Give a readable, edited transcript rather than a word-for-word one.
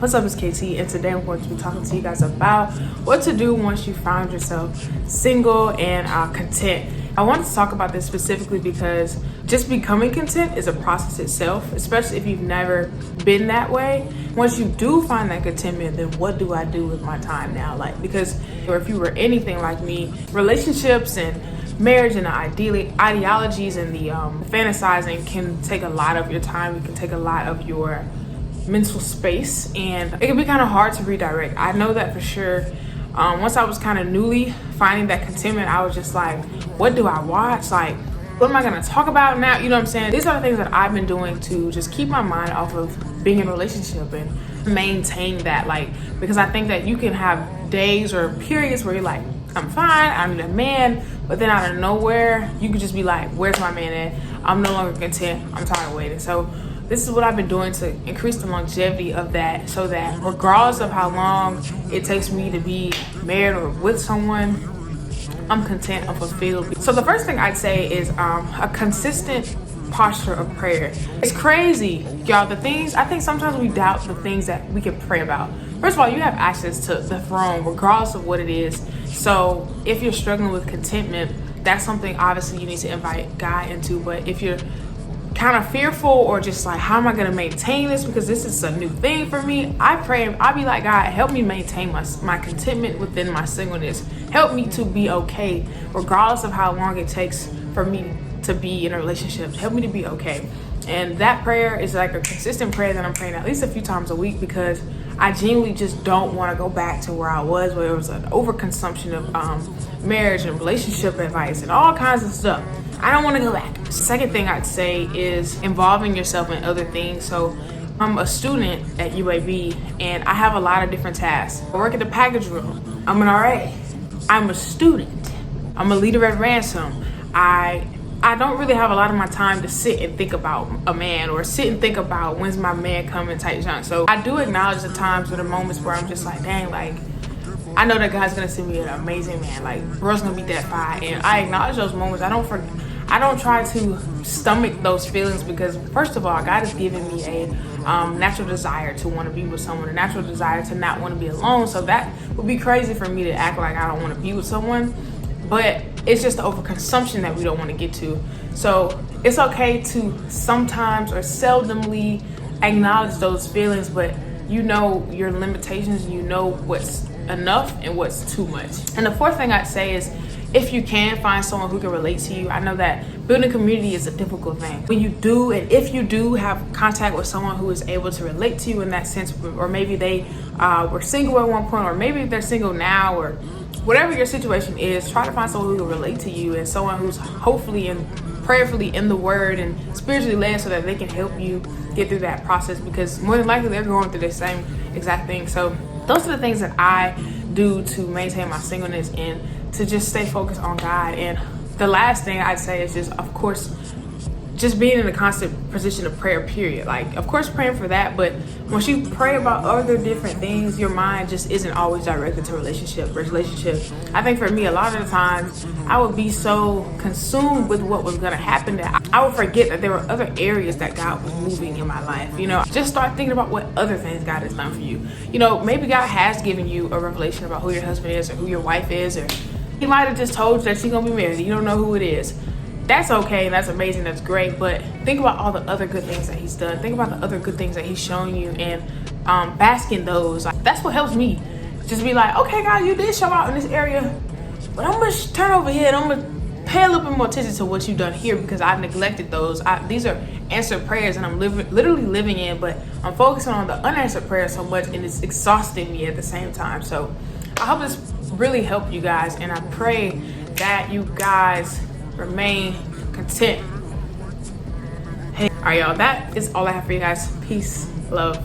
What's up, it's KT, and today I'm going to be talking to you guys about what to do once you find yourself single and content. I wanted to talk about this specifically because just becoming content is a process itself, especially if you've never been that way. Once you do find that contentment, then what do I do with my time now? Because if you were anything like me, relationships and marriage and the ideologies and the fantasizing can take a lot of your time. It can take a lot of your mental space, and it can be kind of hard to redirect. I know that for sure. Once I was kind of newly finding that contentment, I was just like, what do I watch? What am I going to talk about now? You know what I'm saying? These are the things that I've been doing to just keep my mind off of being in a relationship and maintain that. Because I think that you can have days or periods where you're like, I'm fine, I'm a man, but then out of nowhere, you could just be like, where's my man at? I'm no longer content. I'm tired of waiting. So this is what I've been doing to increase the longevity of that, so that regardless of how long it takes me to be married or with someone, I'm content and fulfilled. So the first thing I'd say is a consistent posture of prayer. It's crazy, y'all. I think sometimes we doubt the things that we can pray about. First of all, you have access to the throne regardless of what it is. So if you're struggling with contentment, that's something obviously you need to invite God into. But if you're kind of fearful or just like, how am I going to maintain this because this is a new thing for me, I pray, I'll be like, God, help me maintain my contentment within my singleness. Help me to be okay regardless of how long it takes for me to be in a relationship. Help me to be okay. And that prayer is like a consistent prayer that I'm praying at least a few times a week, because I genuinely just don't want to go back to where I was, where it was an overconsumption of marriage and relationship advice and all kinds of stuff. I don't want to go back. The second thing I'd say is involving yourself in other things. So I'm a student at UAB and I have a lot of different tasks. I work at the package room. I'm an RA. I'm a student. I'm a leader at Ransom. I don't really have a lot of my time to sit and think about a man or sit and think about when's my man coming type junk. So I do acknowledge the times or the moments where I'm just like, dang, I know that God's gonna send me an amazing man. Bro's gonna be that fine. And I acknowledge those moments. I don't try to stomach those feelings, because first of all, God has given me a natural desire to want to be with someone, a natural desire to not want to be alone. So that would be crazy for me to act like I don't want to be with someone. But it's just the overconsumption that we don't want to get to. So it's okay to sometimes or seldomly acknowledge those feelings, but you know your limitations, you know what's enough and what's too much. And the fourth thing I'd say is, if you can find someone who can relate to you. I know that building community is a difficult thing. When you do, and if you do have contact with someone who is able to relate to you in that sense, or maybe they were single at one point, or maybe they're single now, or whatever your situation is, try to find someone who can relate to you and someone who's hopefully and prayerfully in the word and spiritually led, so that they can help you get through that process, because more than likely they're going through the same exact thing. So those are the things that I do to maintain my singleness and to just stay focused on God. And the last thing I'd say is just, of course, just being in a constant position of prayer, period. Of course, praying for that, but once you pray about other different things, your mind just isn't always directed to relationship. I think for me, a lot of the times, I would be so consumed with what was going to happen that I would forget that there were other areas that God was moving in my life. Just start thinking about what other things God has done for you. Maybe God has given you a revelation about who your husband is or who your wife is, or He might have just told you that she's going to be married. You don't know who it is. That's okay, that's amazing, that's great, but think about all the other good things that He's done. Think about the other good things that He's shown you, and bask in those. That's what helps me. Just be like, okay, God, you did show out in this area, but I'm going to turn over here and I'm going to pay a little bit more attention to what you've done here, because I've neglected those. These are answered prayers and I'm literally living in, but I'm focusing on the unanswered prayers so much, and it's exhausting me at the same time. So I hope this really helped you guys, and I pray that you guys remain content. Hey, all right, y'all, that is all I have for you guys. Peace, love.